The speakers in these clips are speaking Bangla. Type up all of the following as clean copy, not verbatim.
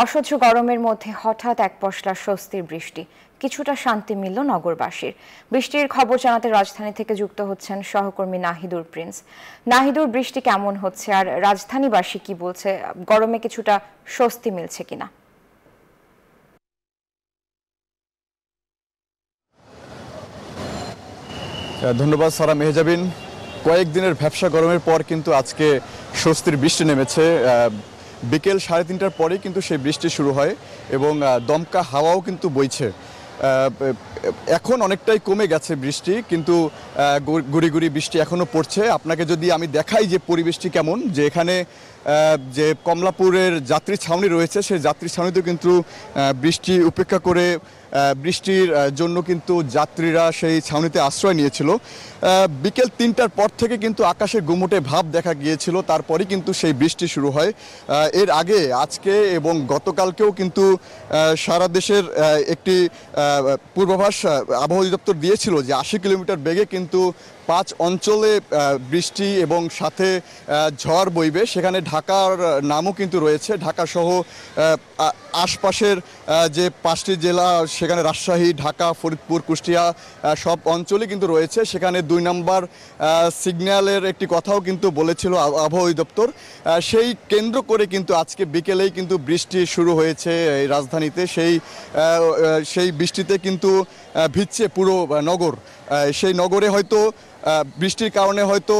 অসহ্য গরমের মধ্যে হঠাৎ এক পশলা স্বস্তির বৃষ্টি, কিছুটা শান্তি মিলল নগরবাসীর। বৃষ্টির খবর জানাতে রাজধানী থেকে যুক্ত হচ্ছেন সহকর্মী নাহিদুর প্রিন্স। নাহিদুর, বৃষ্টি কেমন হচ্ছে আর রাজধানীবাসী কি বলছে? গরমে কিছুটা স্বস্তি মিলছে কিনা? ধন্যবাদ সারা মেহজাবিন। কয়েকদিনের ভ্যাপসা গরমের পর কিন্তু আজকে স্বস্তির বৃষ্টি নেমেছে। বিকেল 3:30টার পরেই কিন্তু সেই বৃষ্টি শুরু হয় এবং দমকা হাওয়াও কিন্তু বইছে। এখন অনেকটাই কমে গেছে বৃষ্টি, কিন্তু গুড়ি গুড়ি বৃষ্টি এখনও পড়ছে। আপনাকে যদি আমি দেখাই যে পরিবেশটি কেমন, যে এখানে যে কমলাপুরের যাত্রী ছাউনি রয়েছে, সেই যাত্রী ছাউনিতেও কিন্তু বৃষ্টি উপেক্ষা করে বৃষ্টির জন্য কিন্তু যাত্রীরা সেই ছাউনিতে আশ্রয় নিয়েছিল। বিকেল 3টার পর থেকে কিন্তু আকাশে গুমোটে ভাব দেখা গিয়েছিল, তারপরেই কিন্তু সেই বৃষ্টি শুরু হয়। এর আগে আজকে এবং গতকালকেও কিন্তু সারা দেশের একটি পূর্বাভাস আবহাওয়া অধিদপ্তর দিয়েছিল যে 80 কিলোমিটার বেগে কিন্তু 5 অঞ্চলে বৃষ্টি এবং সাথে ঝড় বইবে। সেখানে ঢাকার নামও কিন্তু রয়েছে। ঢাকা সহ আশপাশের যে 5টি জেলা, সেখানে রাজশাহী, ঢাকা, ফরিদপুর, কুষ্টিয়া সব অঞ্চলে কিন্তু রয়েছে। সেখানে 2 নম্বর সিগন্যালের একটি কথাও কিন্তু বলেছিল আবহাওয়া অধিদপ্তর। সেই কেন্দ্র করে কিন্তু আজকে বিকেলেই কিন্তু বৃষ্টি শুরু হয়েছে এই রাজধানীতে। সেই বৃষ্টিতে কিন্তু ভিজছে পুরো নগর। সেই নগরে হয়তো বৃষ্টির কারণে হয়তো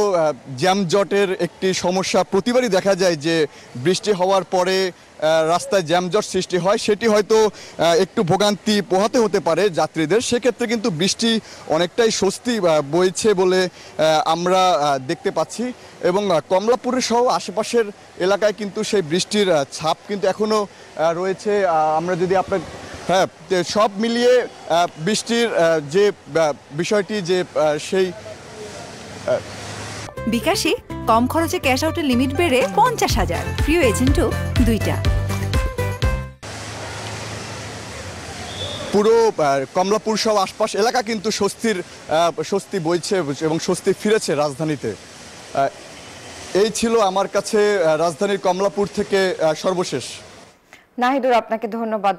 জ্যামজটের একটি সমস্যা প্রতিবারই দেখা যায়, যে বৃষ্টি হওয়ার পরে রাস্তায় জ্যামজট সৃষ্টি হয়, সেটি হয়তো একটু ভোগান্তি পোহাতে হতে পারে যাত্রীদের। সেক্ষেত্রে কিন্তু বৃষ্টি অনেকটাই স্বস্তি বইছে বলে আমরা দেখতে পাচ্ছি। এবং কমলাপুরের সহ আশেপাশের এলাকায় কিন্তু সেই বৃষ্টির ছাপ কিন্তু এখনও রয়েছে। আমরা যদি আপনার সব মিলিয়ে বৃষ্টির যে বিষয়টি, যে সেই বিকাশে কম খরচে ক্যাশ আউটের লিমিট বেড়ে 50,000, প্রিয় এজেন্টও 2টা। পুরো কমলাপুর সহ আশপাশ এলাকা কিন্তু স্বস্তি বইছে এবং স্বস্তি ফিরেছে রাজধানীতে। এই ছিল আমার কাছে রাজধানীর কমলাপুর থেকে সর্বশেষ। নাহিদুর, আপনাকে ধন্যবাদ।